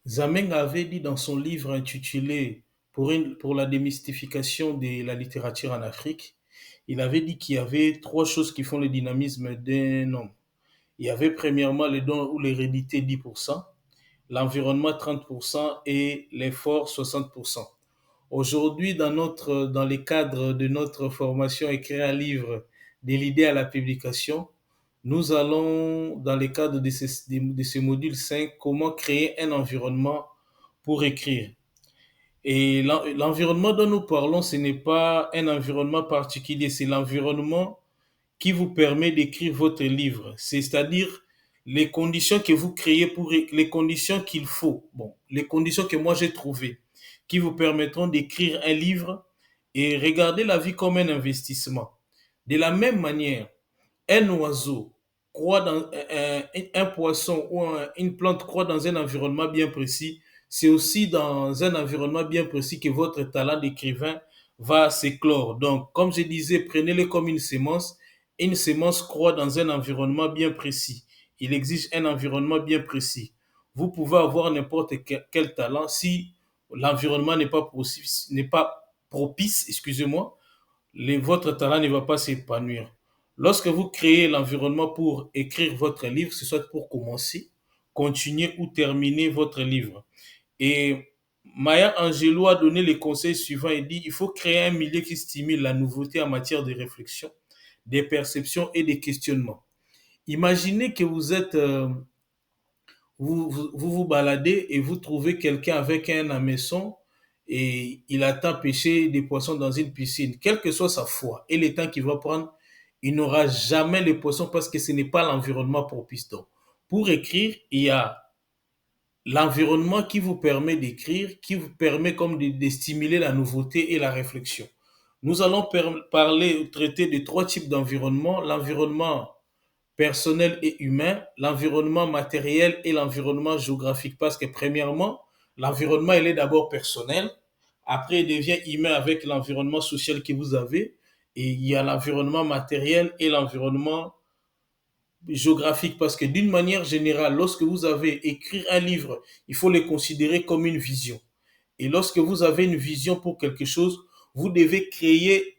Zameng avait dit dans son livre intitulé pour la démystification de la littérature en Afrique, il avait dit qu'il y avait trois choses qui font le dynamisme d'un homme. Il y avait premièrement les dons ou l'hérédité 10%, l'environnement 30% et l'effort 60%. Aujourd'hui, dans les cadres de notre formation Écrire un livre de l'idée à la publication, nous allons, dans le cadre de ce module 5, comment créer un environnement pour écrire. Et l'environnement dont nous parlons, ce n'est pas un environnement particulier, c'est l'environnement qui vous permet d'écrire votre livre. C'est-à-dire les conditions que vous créez les conditions qu'il faut. Bon, les conditions que moi j'ai trouvées qui vous permettront d'écrire un livre et regarder la vie comme un investissement. De la même manière, un oiseau croît dans un poisson ou une plante croît dans un environnement bien précis, c'est aussi dans un environnement bien précis que votre talent d'écrivain va s'éclore. Donc, comme je disais, prenez-le comme une sémence. Une sémence croît dans un environnement bien précis. Il existe un environnement bien précis. Vous pouvez avoir n'importe quel talent si l'environnement n'est pas propice, excusez-moi, votre talent ne va pas s'épanouir. Lorsque vous créez l'environnement pour écrire votre livre, ce soit pour commencer, continuer ou terminer votre livre. Et Maya Angelou a donné les conseils suivants. Il dit il faut créer un milieu qui stimule la nouveauté en matière de réflexion, des perceptions et des questionnements. Imaginez que vous baladez et vous trouvez quelqu'un avec un hameçon et il attend pêcher des poissons dans une piscine. Quelle que soit sa foi et le temps qu'il va prendre, il n'aura jamais les poissons parce que ce n'est pas l'environnement propice. Donc, pour écrire, il y a l'environnement qui vous permet d'écrire, qui vous permet comme de stimuler la nouveauté et la réflexion. Nous allons traiter de trois types d'environnement. L'environnement personnel et humain, l'environnement matériel et l'environnement géographique. Parce que premièrement, l'environnement, il est d'abord personnel. Après, il devient humain avec l'environnement social que vous avez. Et il y a l'environnement matériel et l'environnement géographique. Parce que d'une manière générale, lorsque vous avez écrit un livre, il faut le considérer comme une vision. Et lorsque vous avez une vision pour quelque chose, vous devez créer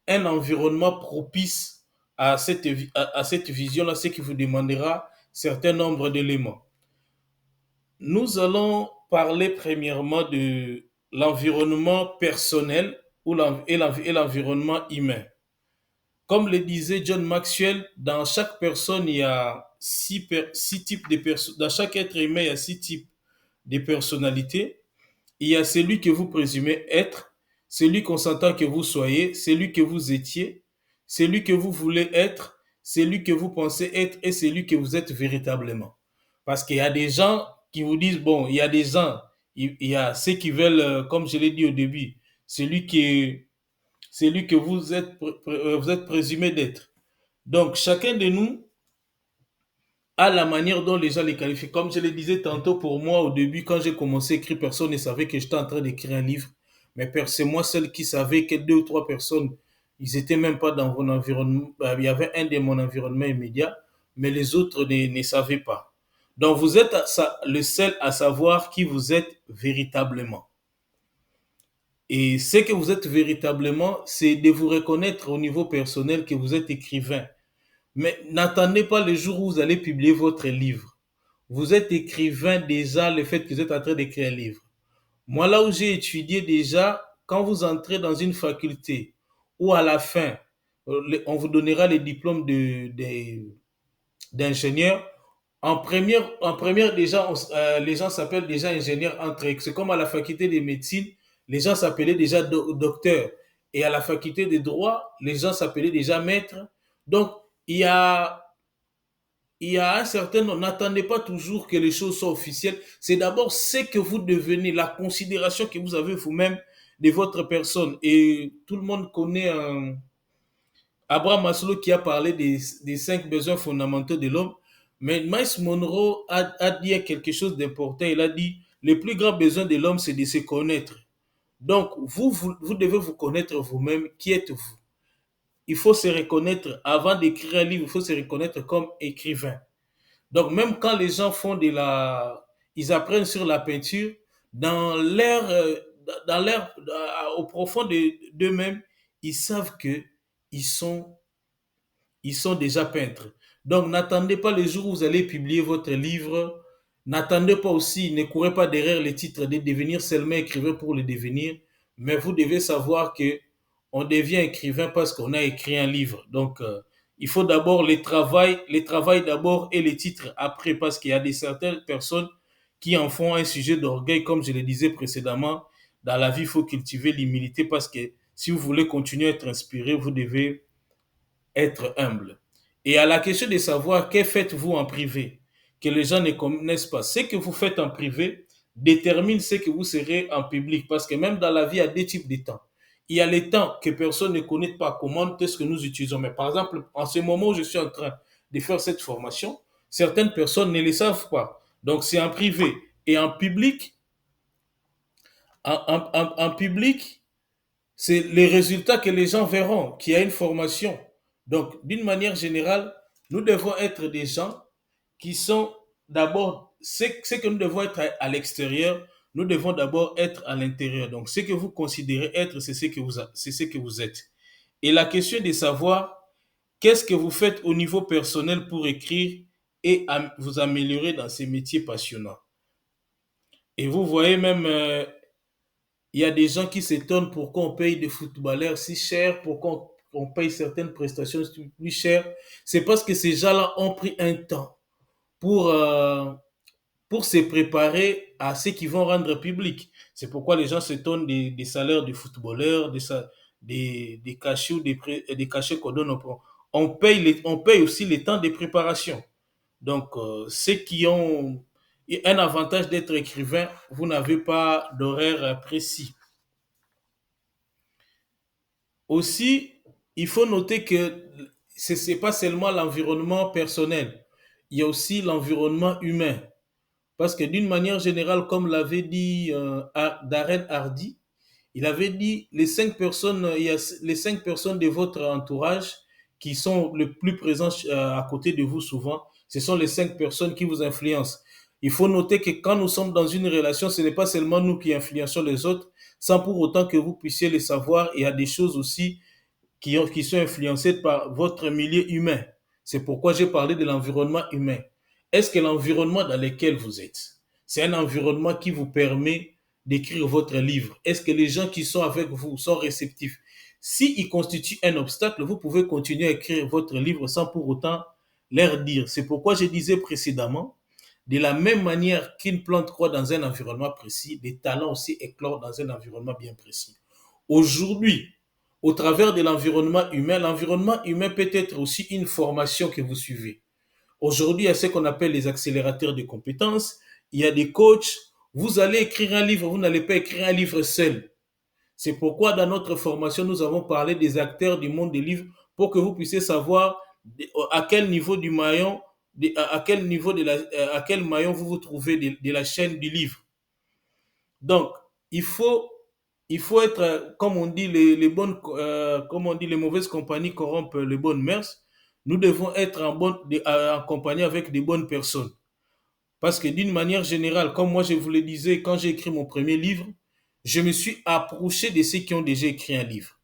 un environnement propice à cette vision-là, ce qui vous demandera un certain nombre d'éléments. Nous allons parler premièrement de l'environnement personnel et l'environnement humain. Comme le disait John Maxwell, dans chaque personne, il y a six types de personnes. Dans chaque être humain, il y a six types de personnalités. Il y a celui que vous présumez être, celui qu'on s'entend que vous soyez, celui que vous étiez, celui que vous voulez être, celui que vous pensez être et celui que vous êtes véritablement. Parce qu'il y a des gens qui vous disent, bon, il y a des gens, il y a ceux qui veulent, comme je l'ai dit au début, celui qui, celui que vous êtes présumé d'être. Donc, chacun de nous à la manière dont les gens les qualifient. Comme je le disais tantôt, pour moi, au début, quand j'ai commencé à écrire, personne ne savait que j'étais en train d'écrire un livre. Mais c'est moi seul qui savais que deux ou trois personnes, ils étaient même pas dans mon environnement. Il y avait un de mon environnement immédiat, mais les autres ne savaient pas. Donc, vous êtes le seul à savoir qui vous êtes véritablement. Et ce que vous êtes véritablement, c'est de vous reconnaître au niveau personnel que vous êtes écrivain. Mais n'attendez pas le jour où vous allez publier votre livre. Vous êtes écrivain déjà, le fait que vous êtes en train d'écrire un livre. Moi, là où j'ai étudié déjà, quand vous entrez dans une faculté, ou à la fin, on vous donnera les diplômes d'ingénieur. En première déjà, les gens s'appellent déjà ingénieurs entre eux. C'est comme à la faculté de médecine, les gens s'appelaient déjà docteurs. Et à la faculté de droit, les gens s'appelaient déjà maîtres. Donc, il y a il y a un certain nombre, n'attendez pas toujours que les choses soient officielles. C'est d'abord ce que vous devenez, la considération que vous avez vous-même de votre personne. Et tout le monde connaît Abraham Maslow qui a parlé des cinq besoins fondamentaux de l'homme. Mais Miles Monroe a dit quelque chose d'important. Il a dit, le plus grand besoin de l'homme, c'est de se connaître. Donc, vous devez vous connaître vous-même. Qui êtes-vous? Il faut se reconnaître, avant d'écrire un livre, il faut se reconnaître comme écrivain. Donc, même quand les gens font de la... ils apprennent sur la peinture, dans dans l'air, au profond d'eux-mêmes, ils savent que ils sont, ils sont déjà peintres. Donc, n'attendez pas le jour où vous allez publier votre livre. N'attendez pas aussi, ne courez pas derrière les titres de devenir seulement écrivain pour le devenir, mais vous devez savoir que on devient écrivain parce qu'on a écrit un livre. Donc, il faut d'abord les travail d'abord et les titres après, parce qu'il y a certaines personnes qui en font un sujet d'orgueil, comme je le disais précédemment. Dans la vie, il faut cultiver l'humilité parce que si vous voulez continuer à être inspiré, vous devez être humble. Et à la question de savoir que faites-vous en privé, que les gens ne connaissent pas, ce que vous faites en privé détermine ce que vous serez en public. Parce que même dans la vie, il y a deux types de temps. Il y a les temps que personne ne connaît pas comment est-ce que nous utilisons. Mais par exemple, en ce moment où je suis en train de faire cette formation, certaines personnes ne le savent pas. Donc c'est en privé. Et en public, en public, c'est les résultats que les gens verront, qu'il y a une formation. Donc, d'une manière générale, nous devons être des gens qui sont d'abord, ce que nous devons être à l'extérieur, nous devons d'abord être à l'intérieur. Donc, ce que vous considérez être, c'est ce que vous êtes. Et la question est de savoir qu'est-ce que vous faites au niveau personnel pour écrire et vous améliorer dans ces métiers passionnants. Et vous voyez même il y a des gens qui s'étonnent pourquoi on paye des footballeurs si cher, pourquoi on paye certaines prestations plus chères. C'est parce que ces gens-là ont pris un temps pour, euh, pour se préparer à ce qu'ils vont rendre public. C'est pourquoi les gens s'étonnent des salaires des footballeurs, des cachets, des cachets qu'on donne. On paye aussi les temps de préparation. Donc, ceux qui ont un avantage d'être écrivain, vous n'avez pas d'horaire précis. Aussi, il faut noter que ce n'est pas seulement l'environnement personnel, il y a aussi l'environnement humain. Parce que d'une manière générale, comme l'avait dit Darren Hardy, il avait dit il y a les 5 personnes de votre entourage qui sont le plus présents à côté de vous souvent, ce sont les 5 personnes qui vous influencent. Il faut noter que quand nous sommes dans une relation, ce n'est pas seulement nous qui influençons les autres, sans pour autant que vous puissiez le savoir. Il y a des choses aussi qui sont influencées par votre milieu humain. C'est pourquoi j'ai parlé de l'environnement humain. Est-ce que l'environnement dans lequel vous êtes, c'est un environnement qui vous permet d'écrire votre livre? Est-ce que les gens qui sont avec vous sont réceptifs? S'ils constituent un obstacle, vous pouvez continuer à écrire votre livre sans pour autant leur dire. C'est pourquoi je disais précédemment, de la même manière qu'une plante croît dans un environnement précis, des talents aussi éclorent dans un environnement bien précis. Aujourd'hui, au travers de l'environnement humain peut être aussi une formation que vous suivez. Aujourd'hui, il y a ce qu'on appelle les accélérateurs de compétences, il y a des coachs. Vous allez écrire un livre, vous n'allez pas écrire un livre seul. C'est pourquoi dans notre formation, nous avons parlé des acteurs du monde des livres pour que vous puissiez savoir à quel niveau du maillon, à quel niveau à quel maillon vous vous trouvez de la chaîne du livre. Donc, il faut, il faut être, comme on dit, comme on dit, les mauvaises compagnies corrompent les bonnes mœurs. Nous devons être en compagnie avec des bonnes personnes. Parce que d'une manière générale, comme moi je vous le disais, quand j'ai écrit mon premier livre, je me suis approché de ceux qui ont déjà écrit un livre.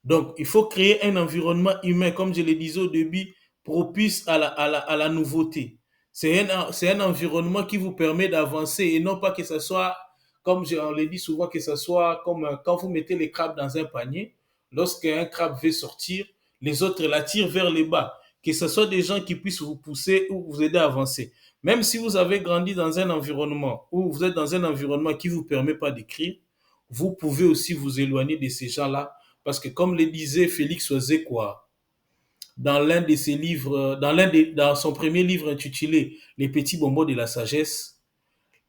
Donc, il faut créer un environnement humain, comme je le disais au début, propice à la nouveauté. C'est un environnement qui vous permet d'avancer et non pas que ce soit, comme on le dit souvent, que ce soit comme quand vous mettez les crabes dans un panier, lorsqu'un crabe veut sortir, les autres l'attirent vers le bas. Que ce soit des gens qui puissent vous pousser ou vous aider à avancer. Même si vous avez grandi dans un environnement ou vous êtes dans un environnement qui ne vous permet pas d'écrire, vous pouvez aussi vous éloigner de ces gens-là parce que comme le disait Félix Ozekwa dans l'un de ses livres, dans son premier livre intitulé Les petits bonbons de la sagesse,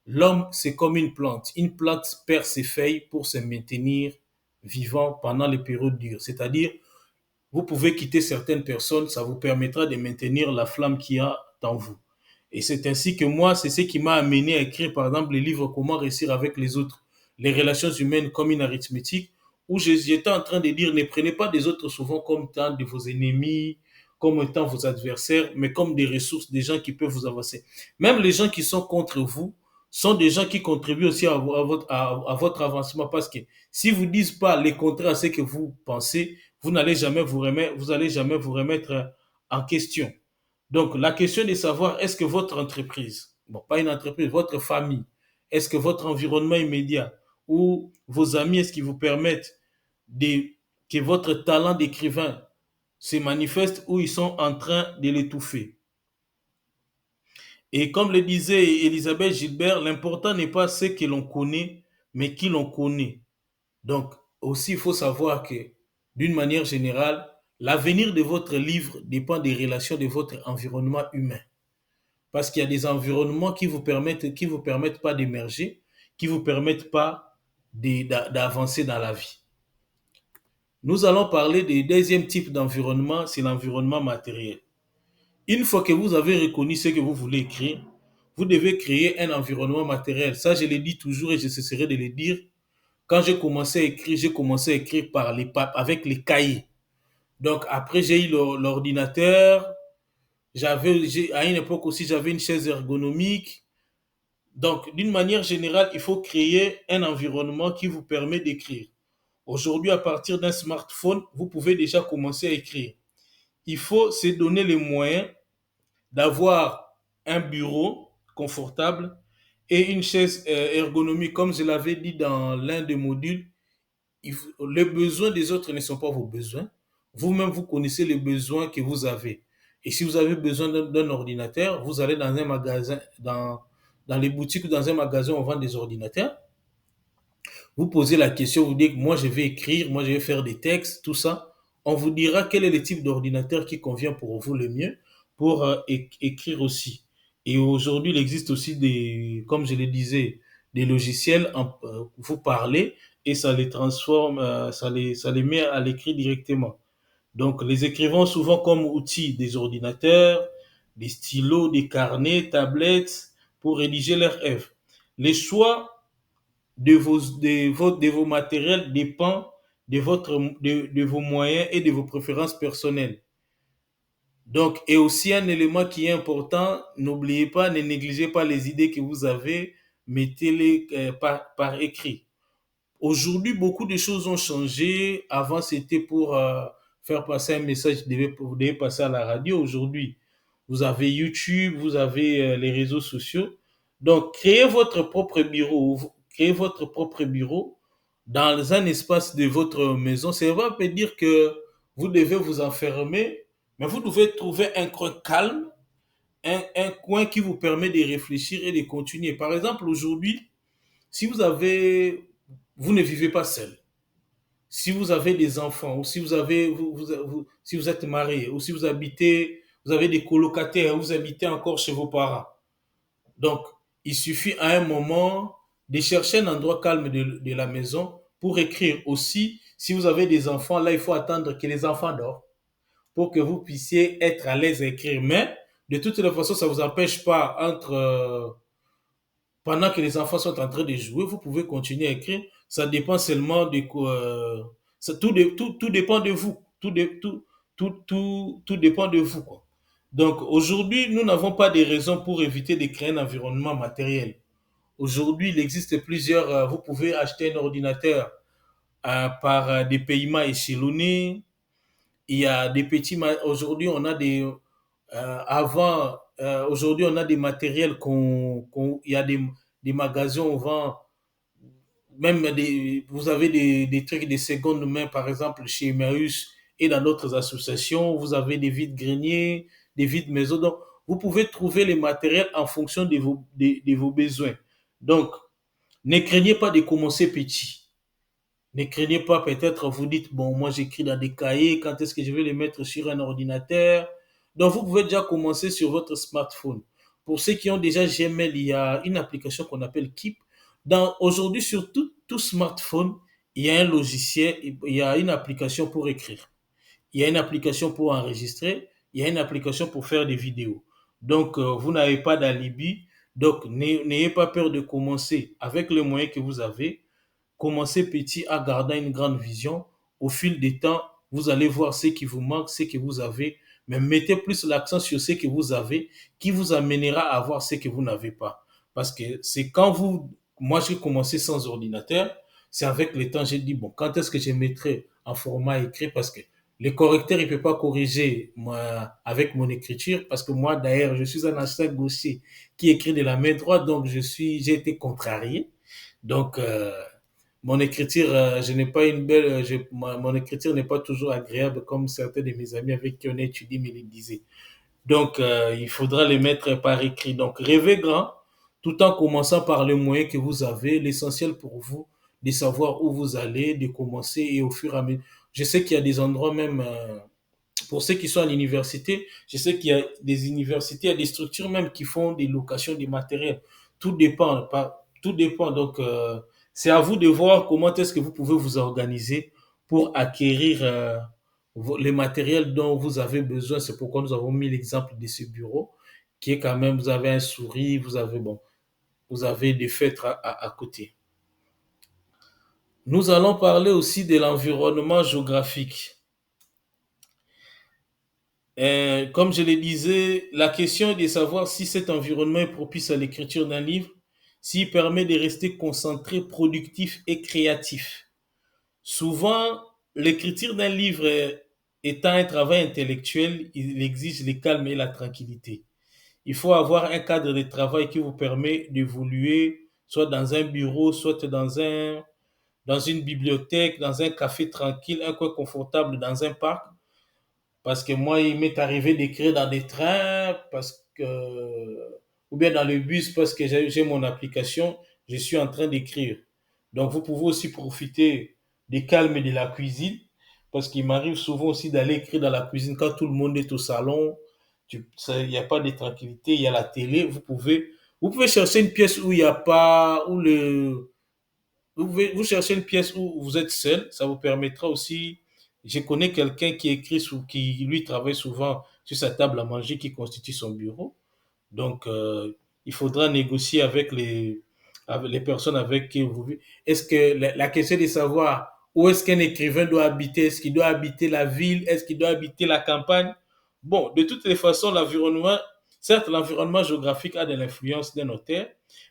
l'homme c'est comme une plante. Une plante perd ses feuilles pour se maintenir vivant pendant les périodes dures. C'est-à-dire, vous pouvez quitter certaines personnes, ça vous permettra de maintenir la flamme qu'il y a dans vous. Et c'est ainsi que moi, c'est ce qui m'a amené à écrire, par exemple, les livres Comment réussir avec les autres, les relations humaines comme une arithmétique, où j'étais en train de dire, ne prenez pas des autres souvent comme étant de vos ennemis, comme étant vos adversaires, mais comme des ressources, des gens qui peuvent vous avancer. Même les gens qui sont contre vous, sont des gens qui contribuent aussi à votre avancement parce que si vous ne dites pas les contraires à ce que vous pensez, vous allez jamais vous remettre en question. Donc, la question est de savoir est-ce que votre entreprise, bon, pas une entreprise, votre famille, est-ce que votre environnement immédiat ou vos amis, est-ce qu'ils vous permettent de, que votre talent d'écrivain se manifeste ou ils sont en train de l'étouffer. Et comme le disait Elisabeth Gilbert, l'important n'est pas ce que l'on connaît, mais qui l'on connaît. Donc, aussi, il faut savoir que, d'une manière générale, l'avenir de votre livre dépend des relations de votre environnement humain. Parce qu'il y a des environnements qui vous permettent pas d'émerger, qui vous permettent pas d'avancer dans la vie. Nous allons parler du deuxième type d'environnement, c'est l'environnement matériel. Une fois que vous avez reconnu ce que vous voulez écrire, vous devez créer un environnement matériel. Ça, je le dis toujours et je cesserai de le dire. Quand j'ai commencé à écrire avec les cahiers. Donc, après, j'ai eu l'ordinateur. À une époque aussi, j'avais une chaise ergonomique. Donc, d'une manière générale, il faut créer un environnement qui vous permet d'écrire. Aujourd'hui, à partir d'un smartphone, vous pouvez déjà commencer à écrire. Il faut se donner les moyens d'avoir un bureau confortable et une chaise ergonomique, comme je l'avais dit dans l'un des modules. Les besoins des autres ne sont pas vos besoins. Vous-même, vous connaissez les besoins que vous avez. Et si vous avez besoin d'un ordinateur, vous allez dans un magasin, dans les boutiques ou dans un magasin où on vend des ordinateurs. Vous posez la question, vous dites, moi je vais écrire, moi je vais faire des textes, tout ça. On vous dira quel est le type d'ordinateur qui convient pour vous le mieux pour écrire aussi. Et aujourd'hui, il existe aussi comme je le disais, des logiciels, vous parlez et ça les transforme, ça les met à l'écrit directement. Donc, les écrivains ont souvent comme outil des ordinateurs, des stylos, des carnets, tablettes pour rédiger leurs œuvres. Les choix de vos matériels dépend de vos moyens et de vos préférences personnelles. Donc, et aussi un élément qui est important, n'oubliez pas, ne négligez pas les idées que vous avez, mettez-les par écrit. Aujourd'hui, beaucoup de choses ont changé. Avant, c'était pour faire passer un message, vous devez passer à la radio. Aujourd'hui, vous avez YouTube, vous avez les réseaux sociaux. Donc, créez votre propre bureau dans un espace de votre maison. Ça ne va pas dire que vous devez vous enfermer, mais vous devez trouver un coin calme, un coin qui vous permet de réfléchir et de continuer. Par exemple, aujourd'hui, si vous ne vivez pas seul, si vous avez des enfants, ou si si vous êtes marié, ou si vous avez des colocataires, vous habitez encore chez vos parents. Donc, il suffit à un moment de chercher un endroit calme de la maison pour écrire. Aussi, si vous avez des enfants, là, il faut attendre que les enfants dorment pour que vous puissiez être à l'aise à écrire. Mais, de toutes les façons, ça ne vous empêche pas pendant que les enfants sont en train de jouer, vous pouvez continuer à écrire. Ça dépend seulement de quoi. Tout dépend de vous. Tout dépend de vous, quoi. Donc aujourd'hui, nous n'avons pas de raisons pour éviter de créer un environnement matériel. Aujourd'hui, il existe plusieurs. Vous pouvez acheter un ordinateur par des paiements échelonnés. Il y a des aujourd'hui, on a aujourd'hui, on a des matériels il y a des magasins où on vend vous avez des trucs de seconde main, par exemple, chez Emmaüs et dans d'autres associations. Vous avez des vides-greniers, des vides-maisons. Donc, vous pouvez trouver les matériels en fonction de vos besoins. Donc, ne craignez pas de commencer petit. Ne craignez pas, peut-être vous dites, bon, moi j'écris dans des cahiers, quand est-ce que je vais les mettre sur un ordinateur? Donc, vous pouvez déjà commencer sur votre smartphone. Pour ceux qui ont déjà Gmail, il y a une application qu'on appelle Keep. Aujourd'hui, sur tout smartphone, il y a un logiciel, il y a une application pour écrire. Il y a une application pour enregistrer, il y a une application pour faire des vidéos. Donc, vous n'avez pas d'alibi. Donc, n'ayez pas peur de commencer avec les moyens que vous avez. Commencez petit à garder une grande vision. Au fil des temps, vous allez voir ce qui vous manque, ce que vous avez, mais mettez plus l'accent sur ce que vous avez qui vous amènera à voir ce que vous n'avez pas. Parce que c'est quand vous, moi j'ai commencé sans ordinateur, c'est avec le temps, j'ai dit, bon, quand est-ce que je mettrai en format écrit parce que le correcteur, il ne peut pas corriger moi, avec mon écriture parce que moi, d'ailleurs, je suis un ancien gaucher qui écrit de la main droite, donc j'ai été contrarié. Donc, mon écriture, je n'ai pas une belle, mon écriture n'est pas toujours agréable comme certains de mes amis avec qui on a étudié me le disaient. Donc, il faudra les mettre par écrit. Donc, rêvez grand, tout en commençant par le moyen que vous avez. L'essentiel pour vous, de savoir où vous allez, de commencer et au fur et à mesure. Je sais qu'il y a des endroits même, pour ceux qui sont à l'université, je sais qu'il y a des universités, il y a des structures même qui font des locations de matériel. Tout dépend, pas, tout dépend. Donc, c'est à vous de voir comment est-ce que vous pouvez vous organiser pour acquérir les matériels dont vous avez besoin. C'est pourquoi nous avons mis l'exemple de ce bureau, qui est quand même, vous avez un souris, vous avez, bon, vous avez des feutres à côté. Nous allons parler aussi de l'environnement géographique. Comme je le disais, la question est de savoir si cet environnement est propice à l'écriture d'un livre, s'il permet de rester concentré, productif et créatif. Souvent, l'écriture d'un livre étant un travail intellectuel, il exige le calme et la tranquillité. Il faut avoir un cadre de travail qui vous permet d'évoluer, soit dans un bureau, soit dans une bibliothèque, dans un café tranquille, un coin confortable dans un parc. Parce que moi, il m'est arrivé d'écrire dans des trains, ou bien dans le bus, parce que j'ai mon application, je suis en train d'écrire. Donc, vous pouvez aussi profiter des calmes et de la cuisine, parce qu'il m'arrive souvent aussi d'aller écrire dans la cuisine quand tout le monde est au salon. Il n'y a pas de tranquillité, il y a la télé. Vous pouvez chercher une pièce où il n'y a pas, où le, vous cherchez une pièce où vous êtes seul, ça vous permettra aussi. Je connais quelqu'un qui écrit, qui lui travaille souvent sur sa table à manger qui constitue son bureau. Donc, il faudra négocier avec les personnes avec qui vous vivez. Est-ce que la question est de savoir où est-ce qu'un écrivain doit habiter? Est-ce qu'il doit habiter la ville? Est-ce qu'il doit habiter la campagne? Bon, de toutes les façons, certes, l'environnement géographique a de l'influence d'un auteur,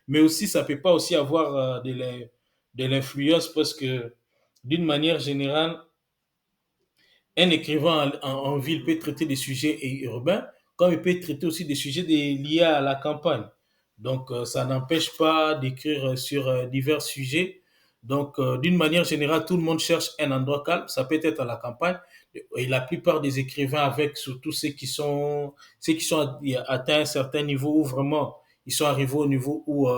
mais aussi, ça peut pas aussi avoir de l'influence parce que, d'une manière générale, un écrivain en ville peut traiter des sujets urbains, comme il peut traiter aussi des sujets liés à la campagne. Donc, ça n'empêche pas d'écrire sur divers sujets. Donc, d'une manière générale, tout le monde cherche un endroit calme. Ça peut être à la campagne. Et la plupart des écrivains, avec surtout ceux qui sont atteints un certain niveau où vraiment ils sont arrivés au niveau où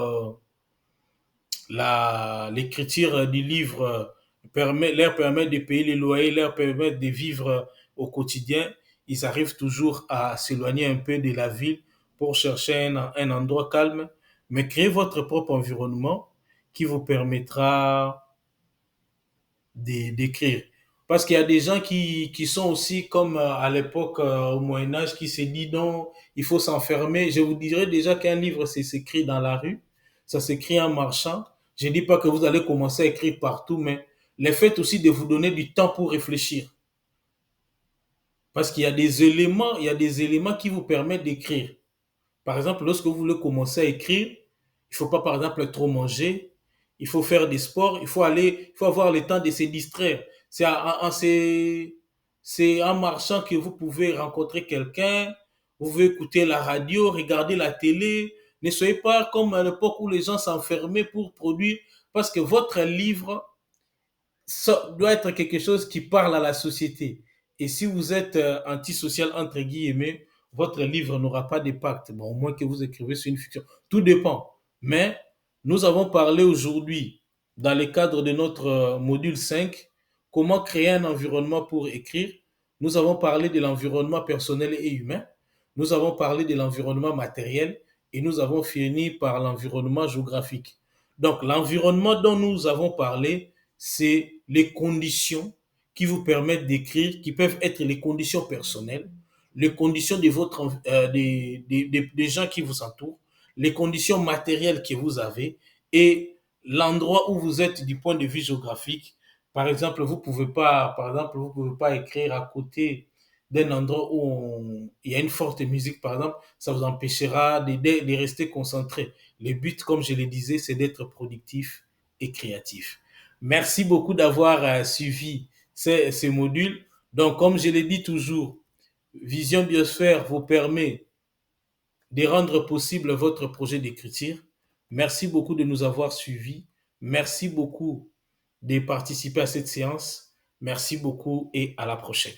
l'écriture du livre leur permet de payer les loyers, leur permet de vivre au quotidien, ils arrivent toujours à s'éloigner un peu de la ville pour chercher un endroit calme, mais créer votre propre environnement qui vous permettra d'écrire. Parce qu'il y a des gens qui sont aussi comme à l'époque, au Moyen Âge, qui se disent non, il faut s'enfermer. Je vous dirais déjà qu'un livre, c'est s'écrit dans la rue, ça s'écrit en marchant. Je ne dis pas que vous allez commencer à écrire partout, mais le fait aussi de vous donner du temps pour réfléchir. Parce qu'il y a des éléments, il y a des éléments qui vous permettent d'écrire. Par exemple, lorsque vous voulez commencer à écrire, il ne faut pas, par exemple, trop manger. Il faut faire des sports. Il faut avoir le temps de se distraire. C'est en marchant que vous pouvez rencontrer quelqu'un. Vous pouvez écouter la radio, regarder la télé. Ne soyez pas comme à l'époque où les gens s'enfermaient pour produire. Parce que votre livre, ça doit être quelque chose qui parle à la société. Et si vous êtes antisocial, entre guillemets, votre livre n'aura pas d'impact. Bon, au moins que vous écrivez sur une fiction. Tout dépend. Mais nous avons parlé aujourd'hui, dans le cadre de notre module 5, comment créer un environnement pour écrire. Nous avons parlé de l'environnement personnel et humain. Nous avons parlé de l'environnement matériel et nous avons fini par l'environnement géographique. Donc, l'environnement dont nous avons parlé, c'est les conditions qui vous permettent d'écrire, qui peuvent être les conditions personnelles, les conditions de des gens qui vous entourent, les conditions matérielles que vous avez et l'endroit où vous êtes du point de vue géographique. Par exemple, vous pouvez pas écrire à côté d'un endroit où il y a une forte musique, par exemple, ça vous empêchera de rester concentré. Le but, comme je le disais, c'est d'être productif et créatif. Merci beaucoup d'avoir suivi ces modules. Donc, comme je l'ai dit toujours, Vision Biosphère vous permet de rendre possible votre projet d'écriture. Merci beaucoup de nous avoir suivis. Merci beaucoup de participer à cette séance. Merci beaucoup et à la prochaine.